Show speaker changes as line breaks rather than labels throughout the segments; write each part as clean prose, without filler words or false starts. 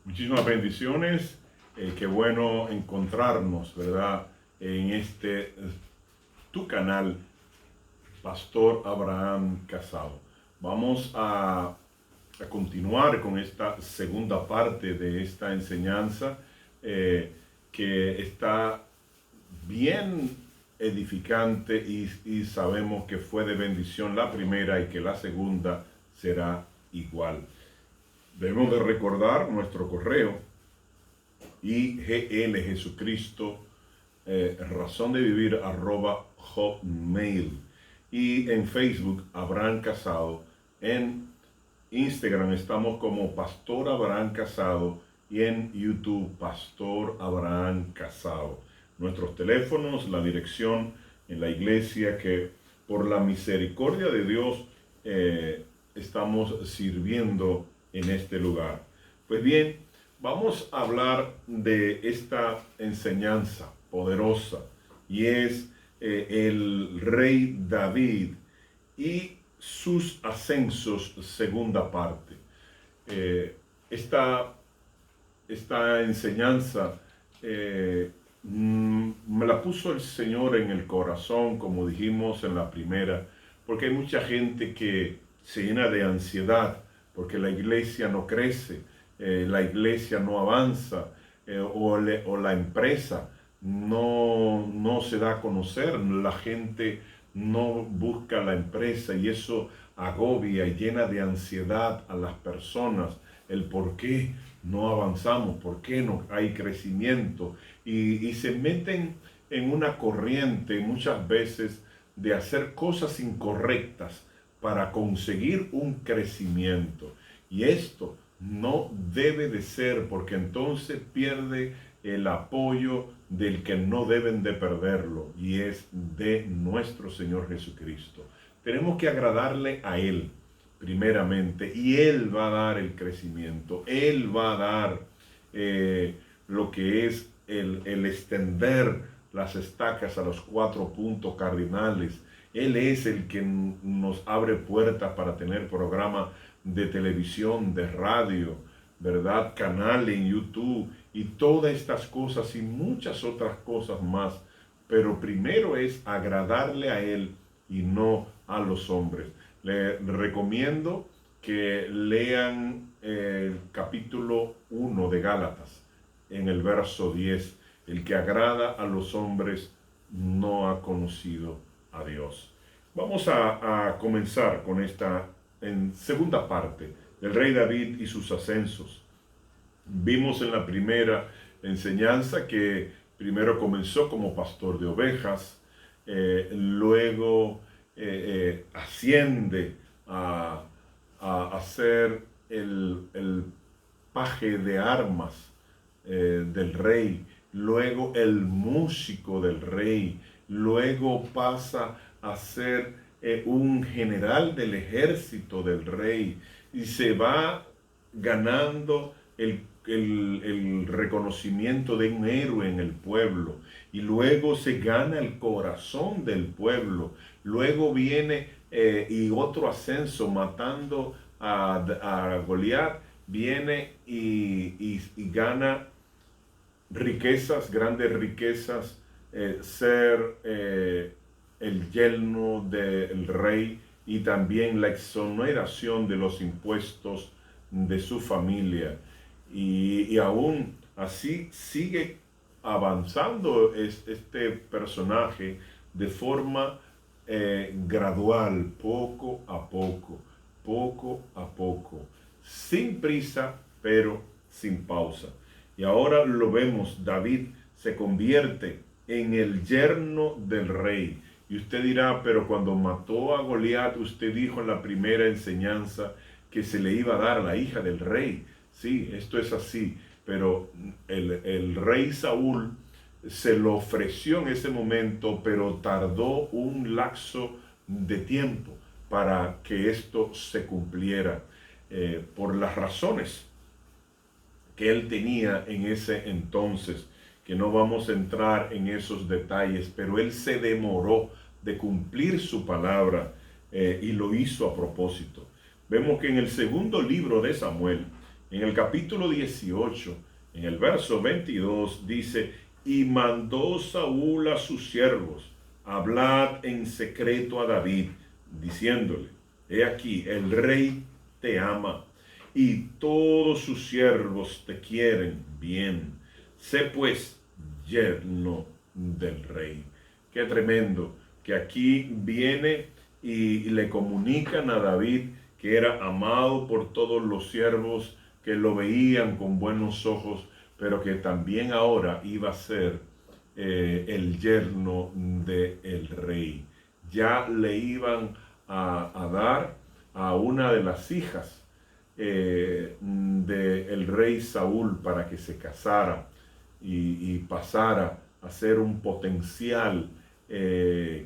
Muchísimas bendiciones. Qué bueno encontrarnos, ¿verdad? En tu canal, Pastor Abraham Casado. Vamos a continuar con esta segunda parte de esta enseñanza que está bien edificante y sabemos que fue de bendición la primera y que la segunda será igual. Debemos de recordar nuestro correo IGL Jesucristo razón de vivir @hotmail, y en Facebook Abraham Casado. En Instagram estamos como Pastor Abraham Casado y en YouTube Pastor Abraham Casado. Nuestros teléfonos, la dirección en la iglesia que por la misericordia de Dios estamos sirviendo en este lugar. Pues bien, vamos a hablar de esta enseñanza poderosa y es el rey David y sus ascensos, segunda parte. Esta enseñanza me la puso el Señor en el corazón, como dijimos en la primera, porque hay mucha gente que se llena de ansiedad porque la iglesia no crece, la iglesia no avanza, o la empresa no se da a conocer, la gente no busca la empresa y eso agobia y llena de ansiedad a las personas, el por qué no avanzamos, por qué no hay crecimiento, y se meten en una corriente muchas veces de hacer cosas incorrectas para conseguir un crecimiento. Y esto no debe de ser, porque entonces pierde el apoyo del que no deben de perderlo, y es de nuestro Señor Jesucristo. Tenemos que agradarle a Él primeramente, y Él va a dar el crecimiento, Él va a dar lo que es el extender las estacas a los 4 puntos cardinales. Él es el que nos abre puertas para tener programas de televisión, de radio, ¿verdad? Canal en YouTube y todas estas cosas y muchas otras cosas más. Pero primero es agradarle a Él y no a los hombres. Le recomiendo que lean el capítulo 1 de Gálatas en el verso 10. El que agrada a los hombres no ha conocido a Dios. Vamos a comenzar con esta segunda parte del rey David y sus ascensos. Vimos en la primera enseñanza que primero comenzó como pastor de ovejas, luego asciende a ser el paje de armas del rey, luego el músico del rey, luego pasa a ser un general del ejército del rey y se va ganando el reconocimiento de un héroe en el pueblo, y luego se gana el corazón del pueblo, luego viene y otro ascenso matando a Goliat, viene y gana riquezas, grandes riquezas, ser el yerno del rey, y también la exoneración de los impuestos de su familia. Y aún así sigue avanzando este personaje de forma gradual, poco a poco, sin prisa, pero sin pausa. Y ahora lo vemos, David se convierte en el yerno del rey. Y usted dirá, pero cuando mató a Goliat, usted dijo en la primera enseñanza que se le iba a dar a la hija del rey. Sí, esto es así, pero el rey Saúl se lo ofreció en ese momento, pero tardó un lapso de tiempo para que esto se cumpliera, por las razones que él tenía en ese entonces, que no vamos a entrar en esos detalles, pero él se demoró de cumplir su palabra y lo hizo a propósito. Vemos que en el segundo libro de Samuel, En el capítulo 18, en el verso 22, dice, y mandó Saúl a sus siervos, hablad en secreto a David, diciéndole, he aquí, el rey te ama, y todos sus siervos te quieren bien. Sé pues yerno del rey. Qué tremendo que aquí viene y le comunican a David que era amado por todos los siervos, que lo veían con buenos ojos, pero que también ahora iba a ser el yerno del rey. Ya le iban a dar a una de las hijas del rey Saúl para que se casara y pasara a ser un potencial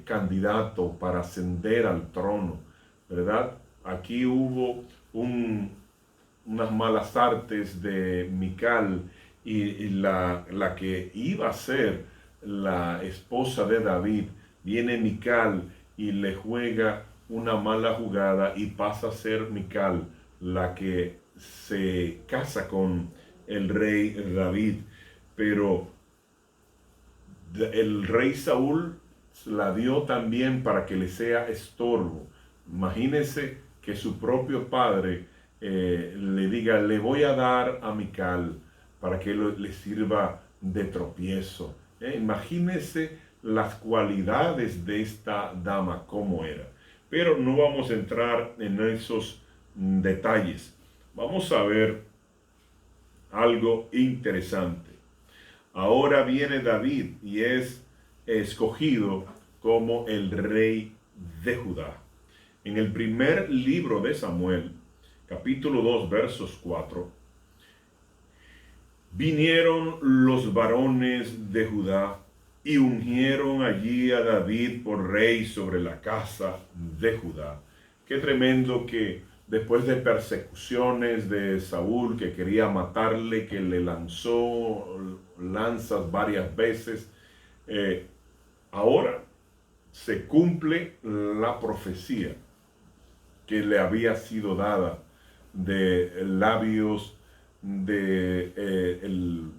candidato para ascender al trono, ¿verdad? Aquí hubo unas malas artes de Mical y la que iba a ser la esposa de David. Viene Mical y le juega una mala jugada y pasa a ser Mical la que se casa con el rey David. Pero el rey Saúl la dio también para que le sea estorbo. Imagínense que su propio padre le diga, le voy a dar a Mical para que le sirva de tropiezo. Imagínense las cualidades de esta dama, cómo era. Pero no vamos a entrar en esos detalles. Vamos a ver algo interesante. Ahora viene David y es escogido como el rey de Judá. En el primer libro de Samuel, capítulo 2, versos 4, vinieron los varones de Judá y ungieron allí a David por rey sobre la casa de Judá. Qué tremendo que después de persecuciones de Saúl, que quería matarle, que le lanzó lanzas varias veces, ahora se cumple la profecía que le había sido dada de labios de el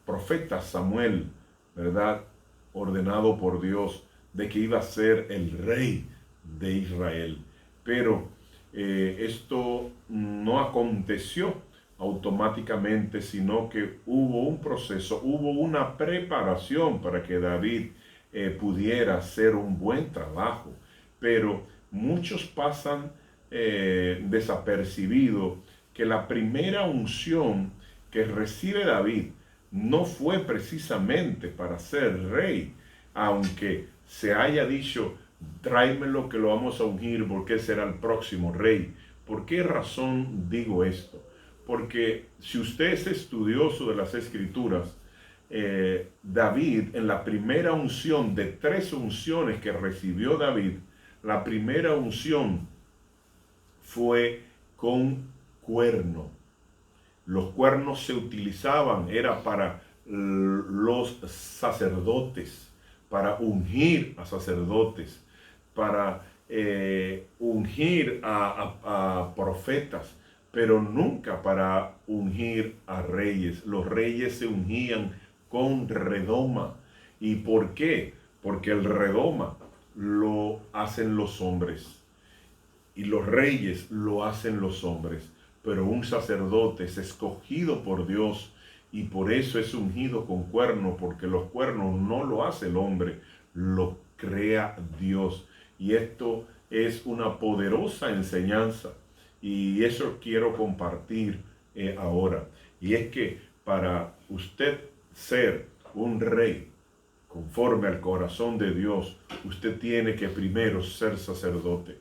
profeta Samuel, ¿verdad? Ordenado por Dios de que iba a ser el rey de Israel. Pero esto no aconteció automáticamente, sino que hubo un proceso, hubo una preparación para que David pudiera hacer un buen trabajo. Pero muchos pasan desapercibido que la primera unción que recibe David no fue precisamente para ser rey, aunque se haya dicho, tráemelo que lo vamos a ungir porque será el próximo rey. ¿Por qué razón digo esto? Porque si usted es estudioso de las Escrituras, David, en la primera unción de 3 unciones que recibió David, la primera unción fue con cuerno. Los cuernos se utilizaban, era para los sacerdotes, para ungir a sacerdotes, para ungir a profetas, pero nunca para ungir a reyes. Los reyes se ungían con redoma. ¿Y por qué? Porque el redoma lo hacen los hombres y los reyes lo hacen los hombres, pero un sacerdote es escogido por Dios y por eso es ungido con cuerno, porque los cuernos no lo hace el hombre, lo crea Dios. Y esto es una poderosa enseñanza y eso quiero compartir ahora. Y es que para usted ser un rey conforme al corazón de Dios, usted tiene que primero ser sacerdote.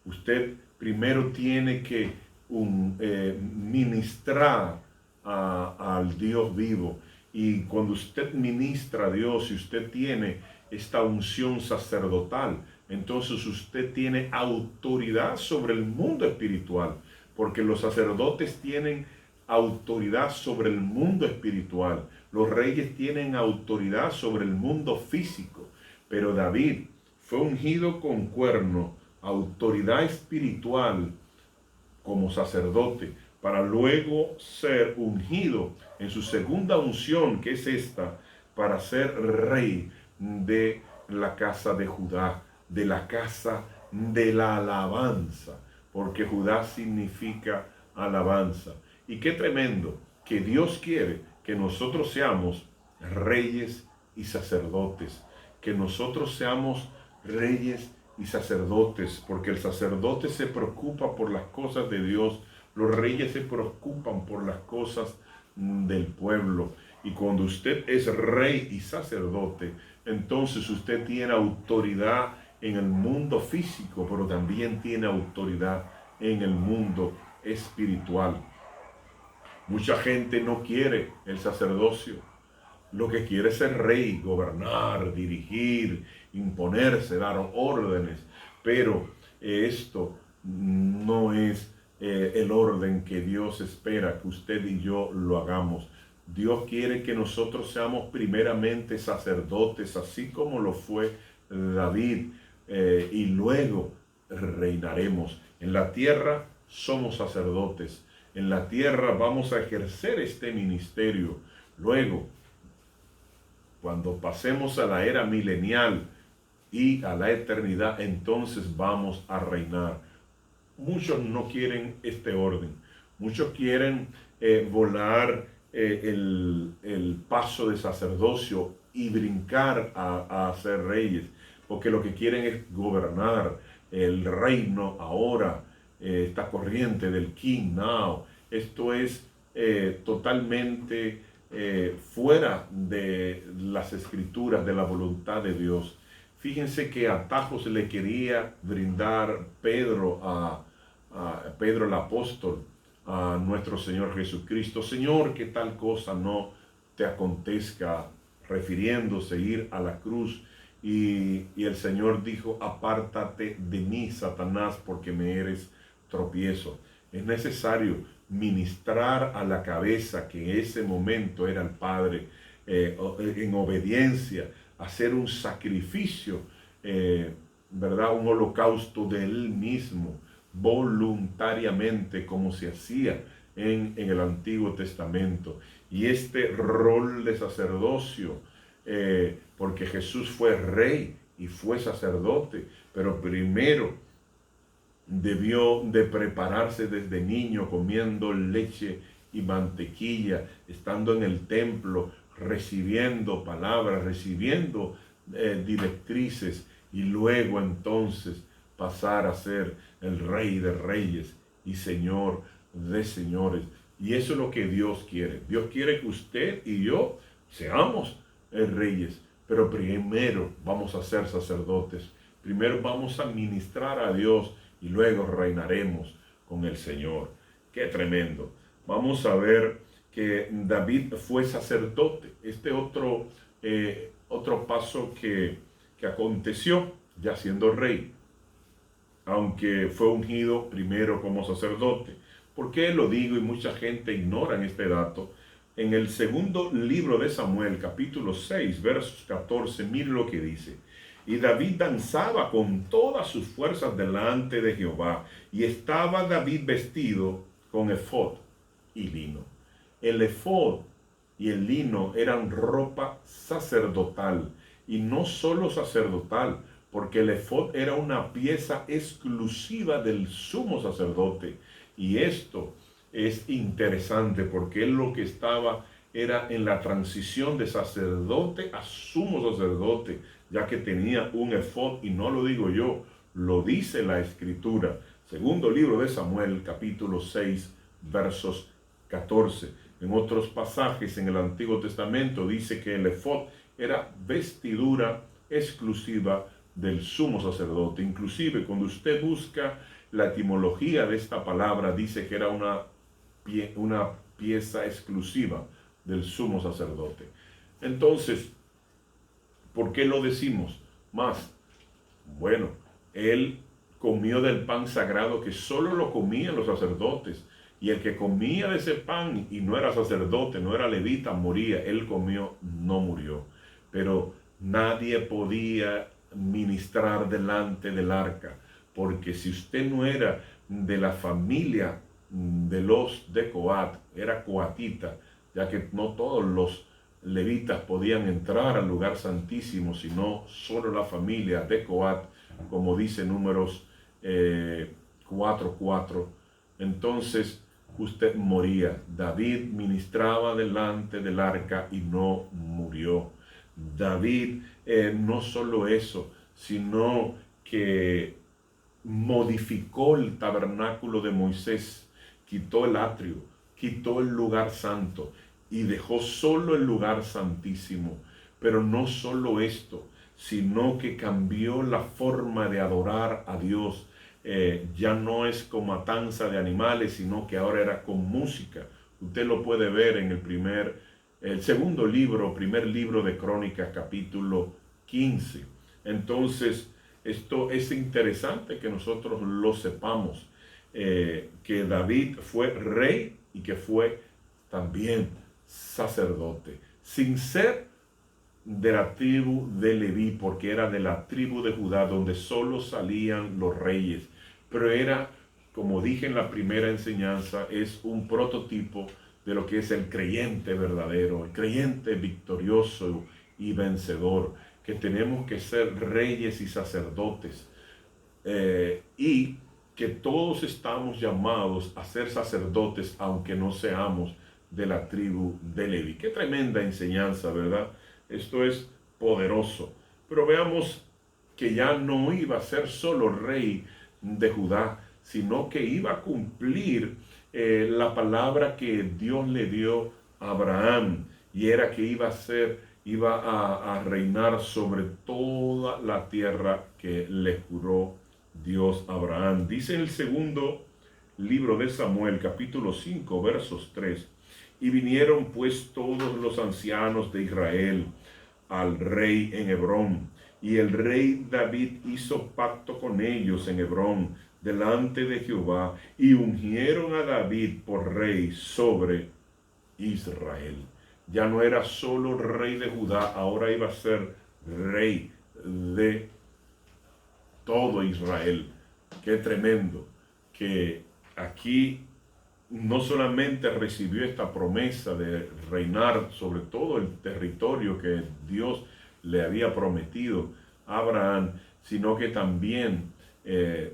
Usted primero tiene que ministrar al Dios vivo. Y cuando usted ministra a Dios y usted tiene esta unción sacerdotal, entonces usted tiene autoridad sobre el mundo espiritual, porque los sacerdotes tienen autoridad sobre el mundo espiritual. Los reyes tienen autoridad sobre el mundo físico. Pero David fue ungido con cuerno, autoridad espiritual como sacerdote, para luego ser ungido en su segunda unción, que es esta, para ser rey de la casa de Judá, de la casa de la alabanza, porque Judá significa alabanza. Y qué tremendo que Dios quiere que nosotros seamos reyes y sacerdotes, que nosotros seamos reyes y sacerdotes, porque el sacerdote se preocupa por las cosas de Dios, los reyes se preocupan por las cosas del pueblo. Y cuando usted es rey y sacerdote, entonces usted tiene autoridad en el mundo físico, pero también tiene autoridad en el mundo espiritual. Mucha gente no quiere el sacerdocio. Lo que quiere es ser rey, gobernar, dirigir, imponerse, dar órdenes. Pero esto no es el orden que Dios espera que usted y yo lo hagamos. Dios quiere que nosotros seamos primeramente sacerdotes, así como lo fue David, y luego reinaremos. En la tierra somos sacerdotes. En la tierra vamos a ejercer este ministerio. Luego, cuando pasemos a la era milenial y a la eternidad, entonces vamos a reinar. Muchos no quieren este orden. Muchos quieren volar el paso de sacerdocio y brincar a ser reyes, porque lo que quieren es gobernar el reino ahora, esta corriente del King Now. Esto es totalmente fuera de las escrituras, de la voluntad de Dios. Fíjense que atajos le quería brindar Pedro a Pedro el apóstol, a nuestro Señor Jesucristo. Señor, que tal cosa no te acontezca, refiriéndose a ir a la cruz. Y el Señor dijo, apártate de mí, Satanás, porque me eres tropiezo. Es necesario ministrar a la cabeza, que en ese momento era el Padre, en obediencia, hacer un sacrificio, ¿verdad? Un holocausto de Él mismo, voluntariamente, como se hacía en el Antiguo Testamento. Y este rol de sacerdocio, porque Jesús fue rey y fue sacerdote, pero primero debió de prepararse desde niño comiendo leche y mantequilla, estando en el templo, recibiendo palabras, recibiendo directrices, y luego entonces pasar a ser el Rey de Reyes y Señor de Señores. Y eso es lo que Dios quiere. Dios quiere que usted y yo seamos reyes, pero primero vamos a ser sacerdotes. Primero vamos a ministrar a Dios y luego reinaremos con el Señor. ¡Qué tremendo! Vamos a ver que David fue sacerdote. Este otro paso que aconteció ya siendo rey, aunque fue ungido primero como sacerdote. ¿Por qué lo digo? Y mucha gente ignora este dato. En el segundo libro de Samuel, capítulo 6, versos 14, miren lo que dice. Y David danzaba con todas sus fuerzas delante de Jehová, y estaba David vestido con efod y lino. El efod y el lino eran ropa sacerdotal, y no solo sacerdotal, porque el efod era una pieza exclusiva del sumo sacerdote. Y esto es interesante porque él lo que estaba era en la transición de sacerdote a sumo sacerdote, ya que tenía un efod, y no lo digo yo, lo dice la Escritura. Segundo libro de Samuel, capítulo 6, versos 14. En otros pasajes en el Antiguo Testamento dice que el efod era vestidura exclusiva del sumo sacerdote. Inclusive cuando usted busca la etimología de esta palabra, dice que era una pieza exclusiva del sumo sacerdote. Entonces, ¿por qué lo decimos más? Bueno, él comió del pan sagrado que solo lo comían los sacerdotes, y el que comía de ese pan y no era sacerdote, no era levita, moría. Él comió, no murió. Pero nadie podía ministrar delante del arca, porque si usted no era de la familia de los de Coat, era coatita, ya que no todos los levitas podían entrar al lugar santísimo, sino solo la familia de Coat, como dice Números 4:4. Entonces usted moría. David ministraba delante del arca y no murió. David no solo eso, sino que modificó el tabernáculo de Moisés, quitó el atrio, quitó el lugar santo y dejó solo el lugar santísimo. Pero no solo esto, sino que cambió la forma de adorar a Dios. Ya no es con matanza de animales, sino que ahora era con música. Usted lo puede ver en el segundo libro, primer libro de Crónicas, capítulo 15. Entonces, esto es interesante que nosotros lo sepamos, que David fue rey y que fue también sacerdote, sin ser de la tribu de Leví, porque era de la tribu de Judá, donde solo salían los reyes, pero era, como dije en la primera enseñanza, es un prototipo de lo que es el creyente verdadero, el creyente victorioso y vencedor, que tenemos que ser reyes y sacerdotes, y que todos estamos llamados a ser sacerdotes, aunque no seamos de la tribu de Leví. Qué tremenda enseñanza, ¿verdad? Esto es poderoso. Pero veamos que ya no iba a ser solo rey de Judá, sino que iba a cumplir la palabra que Dios le dio a Abraham, y era que iba a reinar sobre toda la tierra que le juró Dios a Abraham. Dice en el segundo libro de Samuel, capítulo 5, versos 3, y vinieron pues todos los ancianos de Israel al rey en Hebrón, y el rey David hizo pacto con ellos en Hebrón delante de Jehová, y ungieron a David por rey sobre Israel. Ya no era solo rey de Judá, ahora iba a ser rey de todo Israel. Qué tremendo que aquí no solamente recibió esta promesa de reinar sobre todo el territorio que Dios le había prometido a Abraham, sino que también el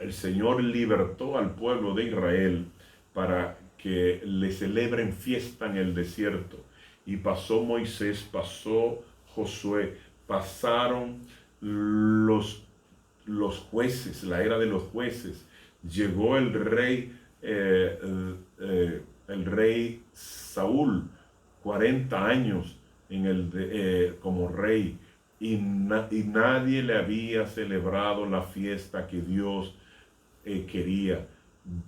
Señor libertó al pueblo de Israel para que le celebren fiesta en el desierto. Y pasó Moisés, pasó Josué, pasaron los jueces, la era de los jueces. Llegó el rey Saúl, 40 años como rey, y nadie le había celebrado la fiesta que Dios quería.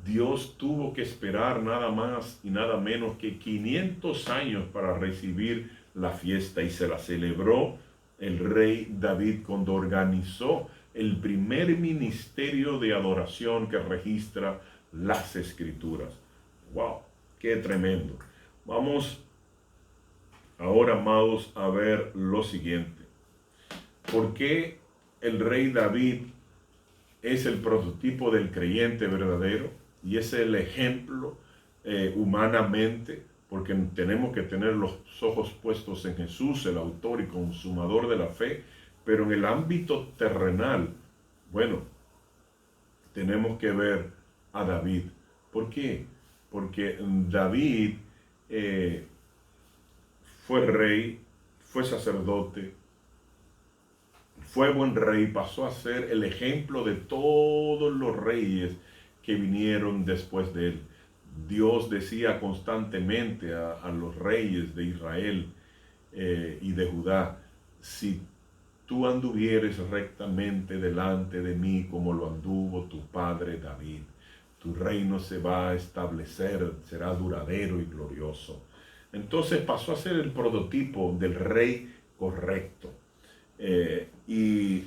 Dios tuvo que esperar nada más y nada menos que 500 años para recibir la fiesta, y se la celebró el rey David cuando organizó el primer ministerio de adoración que registra las Escrituras. ¡Wow! ¡Qué tremendo! Vamos ahora, amados, a ver lo siguiente. ¿Por qué el rey David es el prototipo del creyente verdadero y es el ejemplo humanamente? Porque tenemos que tener los ojos puestos en Jesús, el autor y consumador de la fe, pero en el ámbito terrenal, bueno, tenemos que ver a David. ¿Por qué? Porque David fue rey, fue sacerdote, fue buen rey, pasó a ser el ejemplo de todos los reyes que vinieron después de él. Dios decía constantemente a los reyes de Israel y de Judá: si tú anduvieres rectamente delante de mí como lo anduvo tu padre David, tu reino se va a establecer, será duradero y glorioso. Entonces pasó a ser el prototipo del rey correcto. Y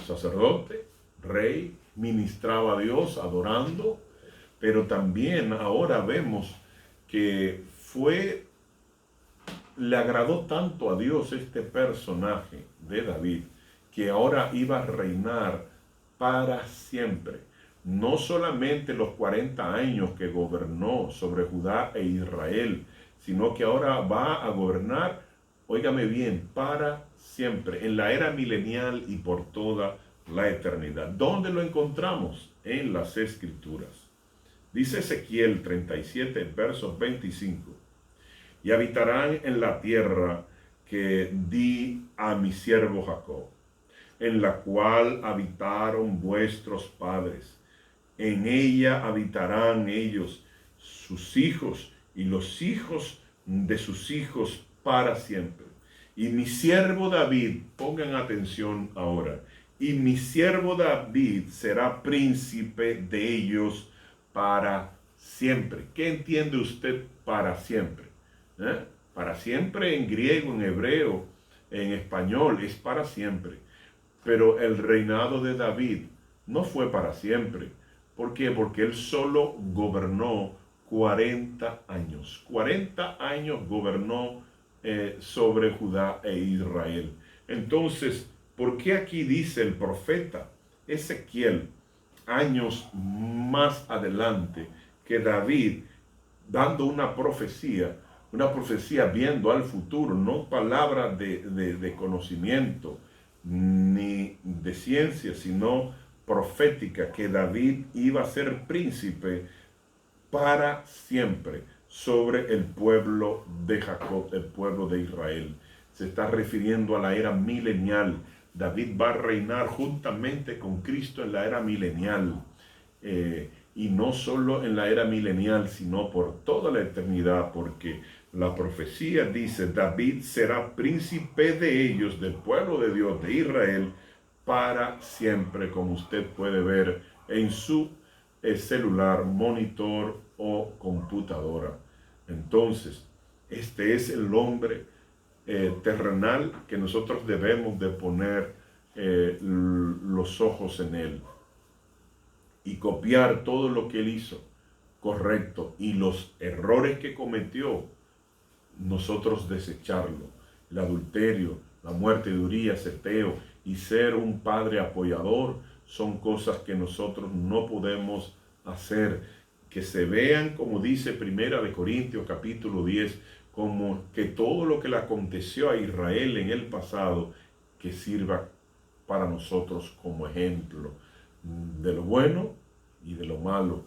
sacerdote, rey, ministraba a Dios adorando, pero también ahora vemos que le agradó tanto a Dios este personaje de David, que ahora iba a reinar para siempre. no solamente los 40 años que gobernó sobre Judá e Israel, sino que ahora va a gobernar, óigame bien, para siempre, en la era milenial y por toda la eternidad. ¿Dónde lo encontramos? En las Escrituras. Dice Ezequiel 37, versos 25. Y habitarán en la tierra que di a mi siervo Jacob, en la cual habitaron vuestros padres. En ella habitarán ellos, sus hijos y los hijos de sus hijos para siempre. Y mi siervo David, pongan atención ahora, y mi siervo David será príncipe de ellos para siempre. ¿Qué entiende usted para siempre? Para siempre en griego, en hebreo, en español, es para siempre. Pero el reinado de David no fue para siempre. ¿Por qué? Porque él solo gobernó 40 años. 40 años gobernó sobre Judá e Israel. Entonces, ¿por qué aquí dice el profeta Ezequiel, años más adelante, que David, dando una profecía viendo al futuro, no palabras de conocimiento ni de ciencia, sino profética, que David iba a ser príncipe para siempre sobre el pueblo de Jacob, el pueblo de Israel? Se está refiriendo a la era milenial. David va a reinar juntamente con Cristo en la era milenial. Y no solo en la era milenial, sino por toda la eternidad, porque la profecía dice: David será príncipe de ellos, del pueblo de Dios, de Israel, para siempre, como usted puede ver en su celular, monitor o computadora. Entonces, este es el hombre terrenal que nosotros debemos de poner los ojos en él y copiar todo lo que él hizo correcto, y los errores que cometió nosotros desecharlo. El adulterio, la muerte de Urías, Eteo, y ser un padre apoyador son cosas que nosotros no podemos hacer. Que se vean, como dice Primera de Corintios capítulo 10, como que todo lo que le aconteció a Israel en el pasado, que sirva para nosotros como ejemplo de lo bueno y de lo malo,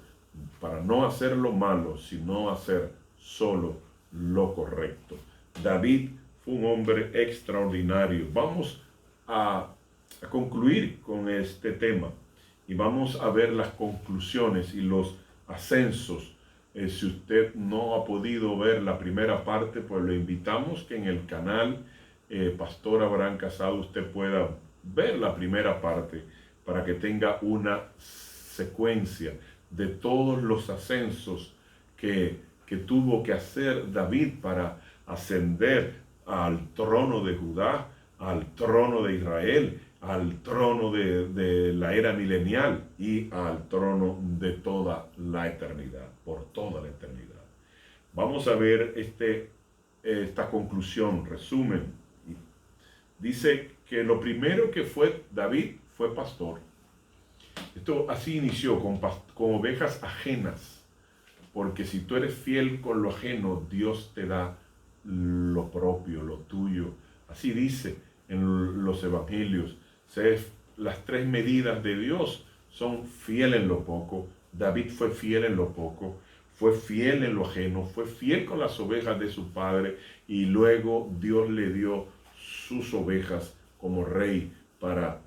para no hacer lo malo, sino hacer solo lo correcto. David fue un hombre extraordinario. Vamos a concluir con este tema y vamos a ver las conclusiones y los ascensos. Si usted no ha podido ver la primera parte, pues lo invitamos que en el canal Pastor Abraham Casado usted pueda ver la primera parte para que tenga una secuencia de todos los ascensos que tuvo que hacer David para ascender al trono de Judá, al trono de Israel, al trono de la era milenial y al trono de toda la eternidad, por toda la eternidad. Vamos a ver esta conclusión, resumen. Dice que lo primero que fue David fue pastor. Esto así inició con ovejas ajenas, porque si tú eres fiel con lo ajeno, Dios te da lo propio, lo tuyo. Así dice en los evangelios. Las tres medidas de Dios son: fiel en lo poco. David fue fiel en lo poco, fue fiel en lo ajeno, fue fiel con las ovejas de su padre, y luego Dios le dio sus ovejas como rey para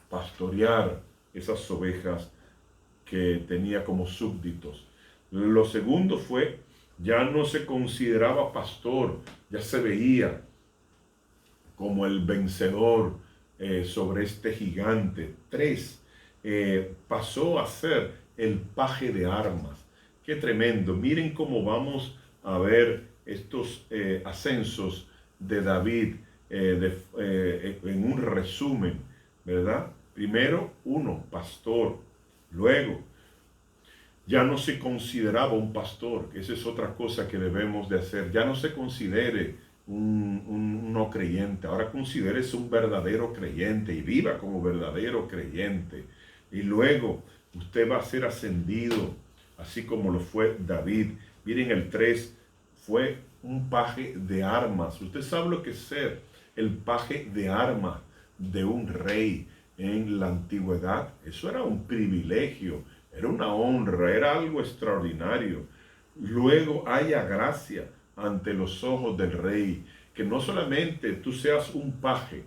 pastorear esas ovejas que tenía como súbditos. Lo segundo fue, ya no se consideraba pastor, ya se veía como el vencedor sobre este gigante. 3, pasó a ser el paje de armas. Qué tremendo. Miren cómo vamos a ver estos ascensos de David en un resumen, ¿verdad? Primero, 1, pastor. Luego, ya no se consideraba un pastor. Esa es otra cosa que debemos de hacer. Ya no se considere un no creyente. Ahora considérese un verdadero creyente y viva como verdadero creyente. Y luego, usted va a ser ascendido, así como lo fue David. Miren el 3, fue un paje de armas. Usted sabe lo que es ser el paje de armas de un rey en la antigüedad. Eso era un privilegio, era una honra, era algo extraordinario. Luego haya gracia ante los ojos del rey, que no solamente tú seas un paje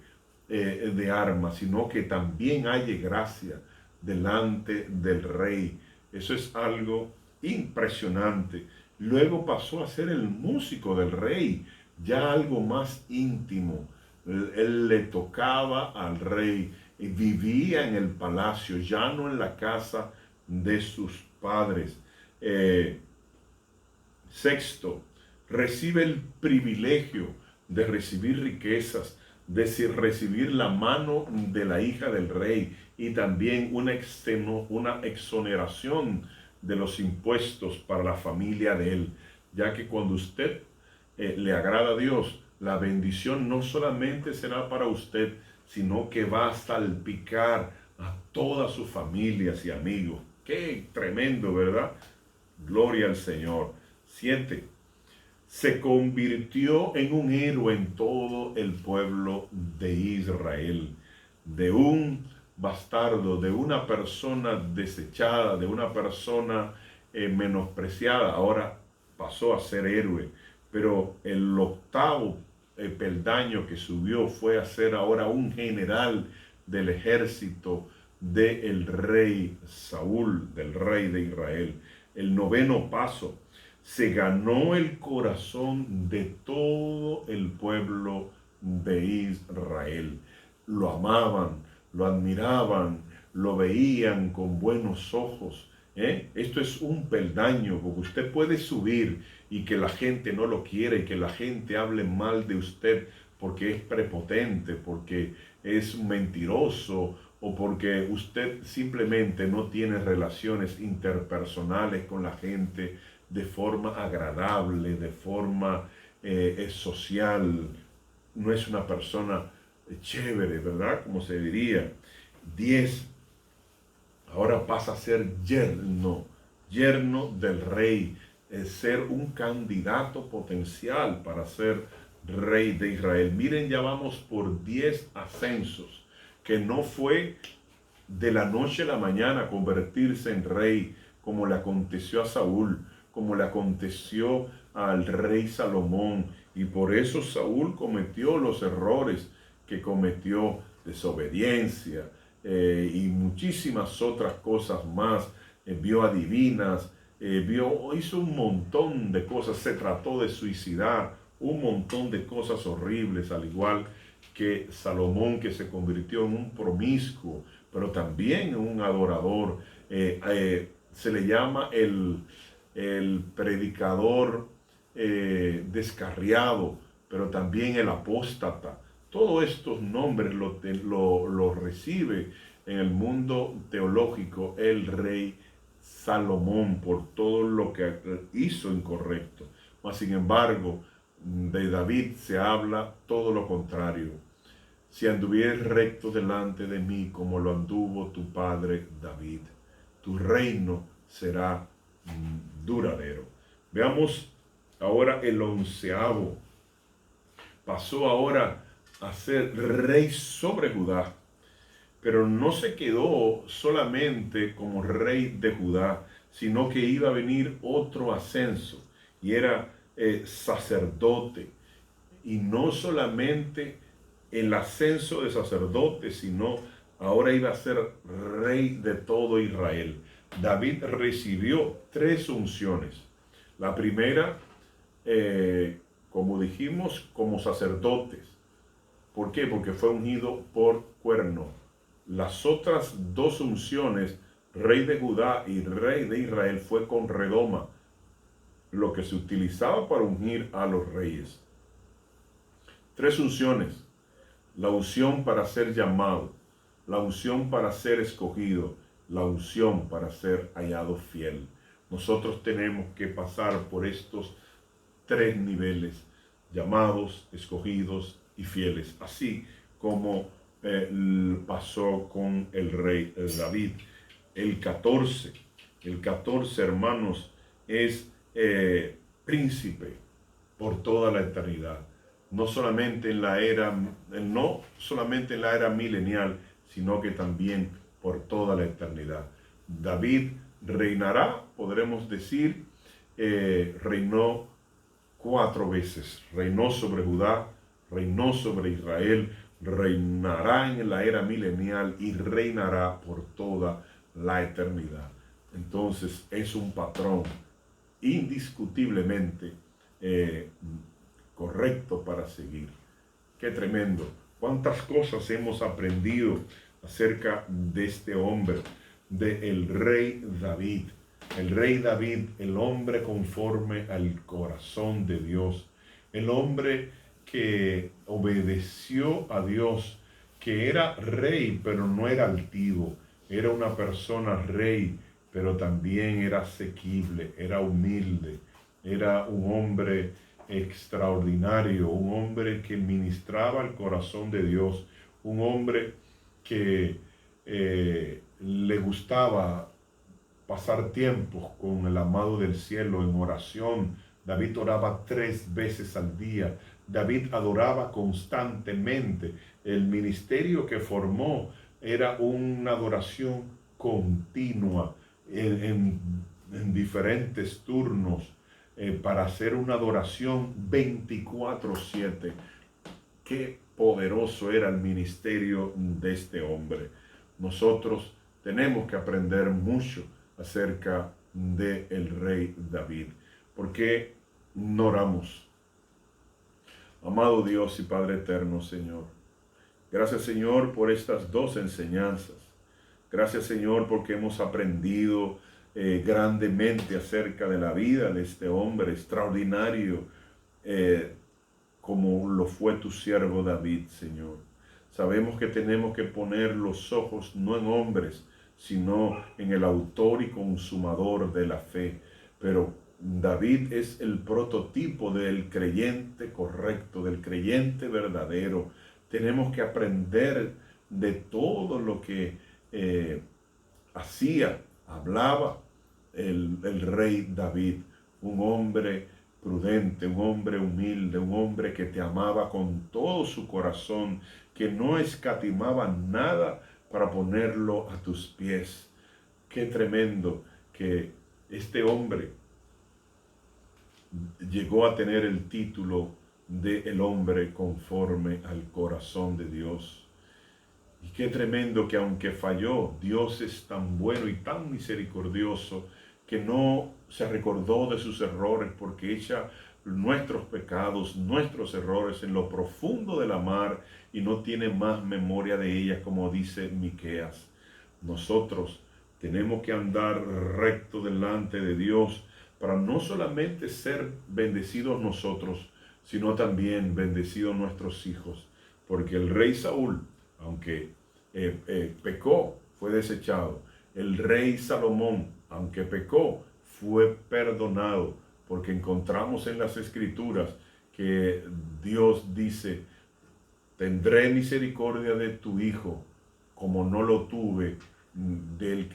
de armas, sino que también haya gracia delante del rey. Eso es algo impresionante. Luego pasó a ser el músico del rey, ya algo más íntimo. Él le tocaba al rey y vivía en el palacio, ya no en la casa de sus padres. Sexto, recibe el privilegio de recibir riquezas, de recibir la mano de la hija del rey y también una exoneración de los impuestos para la familia de él, ya que cuando usted le agrada a Dios, la bendición no solamente será para usted, sino que va a salpicar a todas sus familias y amigos. Qué tremendo, ¿verdad? Gloria al Señor. 7. Se convirtió en un héroe en todo el pueblo de Israel. De un bastardo, de una persona desechada, de una persona menospreciada, ahora pasó a ser héroe. Pero el octavo peldaño que subió fue a ser ahora un general del ejército del rey Saúl, del rey de Israel. El noveno paso, se ganó el corazón de todo el pueblo de Israel. Lo amaban, lo admiraban, lo veían con buenos ojos. Esto es un peldaño, porque usted puede subir y que la gente no lo quiera y que la gente hable mal de usted porque es prepotente, porque es mentiroso o porque usted simplemente no tiene relaciones interpersonales con la gente de forma agradable, de forma social. No es una persona chévere, ¿verdad? Como se diría. 10. Ahora pasa a ser yerno del rey, ser un candidato potencial para ser rey de Israel. Miren, ya vamos por 10 ascensos, que no fue de la noche a la mañana convertirse en rey, como le aconteció a Saúl, como le aconteció al rey Salomón. Y por eso Saúl cometió los errores que cometió, desobediencia, y muchísimas otras cosas más. Vio adivinas, hizo un montón de cosas, se trató de suicidar, un montón de cosas horribles, al igual que Salomón, que se convirtió en un promiscuo, pero también en un adorador. Se le llama el predicador descarriado, pero también el apóstata. Todos estos nombres lo recibe en el mundo teológico el rey Salomón por todo lo que hizo incorrecto. Mas, sin embargo, de David se habla todo lo contrario. Si anduvieres recto delante de mí como lo anduvo tu padre David, tu reino será duradero. Veamos ahora el 11º. Pasó ahora a ser rey sobre Judá, pero no se quedó solamente como rey de Judá, sino que iba a venir otro ascenso, y era sacerdote. Y no solamente el ascenso de sacerdote, sino ahora iba a ser rey de todo Israel. David recibió 3 unciones. La primera, como dijimos, como sacerdotes. ¿Por qué? Porque fue ungido por cuerno. Las otras 2 unciones, rey de Judá y rey de Israel, fue con redoma, lo que se utilizaba para ungir a los reyes. 3 unciones: la unción para ser llamado, la unción para ser escogido, la unción para ser hallado fiel. Nosotros tenemos que pasar por estos 3 niveles: llamados, escogidos y fieles, así como pasó con el rey David. El 14, hermanos, es príncipe por toda la eternidad. No solamente en la era milenial, sino que también por toda la eternidad. David reinará, podremos decir, reinó 4 veces. Reinó sobre Judá, reinó sobre Israel, reinará en la era milenial y reinará por toda la eternidad. Entonces es un patrón indiscutiblemente correcto para seguir. Qué tremendo. Cuántas cosas hemos aprendido acerca de este hombre, del rey David. El rey David, el hombre conforme al corazón de Dios. El hombre que obedeció a Dios, que era rey, pero no era altivo. Era una persona rey, pero también era asequible, era humilde. Era un hombre extraordinario, un hombre que ministraba el corazón de Dios, un hombre que le gustaba pasar tiempos con el amado del cielo en oración. David oraba 3 veces al día. David adoraba constantemente. El ministerio que formó era una adoración continua en diferentes turnos para hacer una adoración 24/7. Qué poderoso era el ministerio de este hombre. Nosotros tenemos que aprender mucho acerca del rey David. ¿Por qué no oramos? Amado Dios y Padre eterno, Señor, gracias, Señor, por estas 2 enseñanzas. Gracias, Señor, porque hemos aprendido grandemente acerca de la vida de este hombre extraordinario, como lo fue tu siervo David, Señor. Sabemos que tenemos que poner los ojos no en hombres, sino en el autor y consumador de la fe. Pero David es el prototipo del creyente correcto, del creyente verdadero. Tenemos que aprender de todo lo que hacía, hablaba el rey David, un hombre prudente, un hombre humilde, un hombre que te amaba con todo su corazón, que no escatimaba nada para ponerlo a tus pies. Qué tremendo que este hombre llegó a tener el título de el hombre conforme al corazón de Dios. Y qué tremendo que aunque falló, Dios es tan bueno y tan misericordioso que no se recordó de sus errores, porque echa nuestros pecados, nuestros errores en lo profundo de la mar y no tiene más memoria de ellas, como dice Miqueas. Nosotros tenemos que andar recto delante de Dios para no solamente ser bendecidos nosotros, sino también bendecidos nuestros hijos, porque el rey Saúl, aunque pecó, fue desechado. El rey Salomón, aunque pecó, fue perdonado, porque encontramos en las Escrituras que Dios dice: tendré misericordia de tu hijo, como no lo tuve del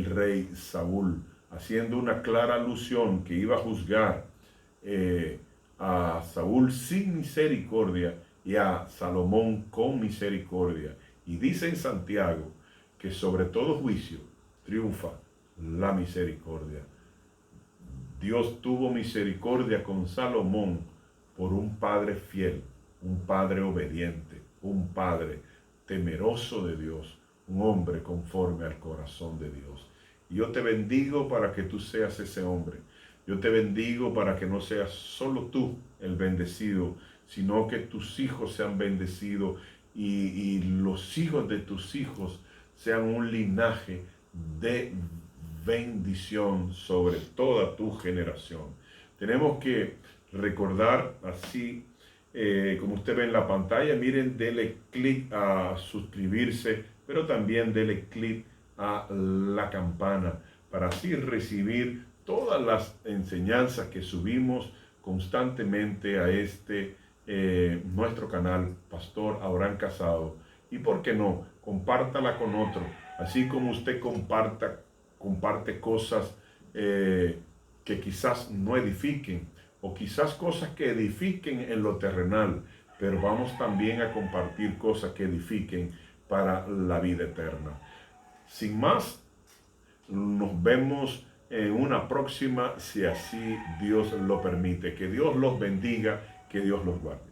rey Saúl, haciendo una clara alusión que iba a juzgar a Saúl sin misericordia y a Salomón con misericordia. Y dice en Santiago que sobre todo juicio triunfa la misericordia. Dios tuvo misericordia con Salomón por un padre fiel, un padre obediente, un padre temeroso de Dios, un hombre conforme al corazón de Dios. Y yo te bendigo para que tú seas ese hombre. Yo te bendigo para que no seas solo tú el bendecido, sino que tus hijos sean bendecidos y los hijos de tus hijos sean un linaje de bendición sobre toda tu generación. Tenemos que recordar así, como usted ve en la pantalla, miren, dele clic a suscribirse, pero también dele clic a la campana para así recibir todas las enseñanzas que subimos constantemente a nuestro canal Pastor Abraham Casado. Y por qué no, compártala con otro, Así como usted comparte cosas que quizás no edifiquen, o quizás cosas que edifiquen en lo terrenal, pero vamos también a compartir cosas que edifiquen para la vida eterna. Sin más, nos vemos en una próxima, si así Dios lo permite. Que Dios los bendiga, que Dios los guarde.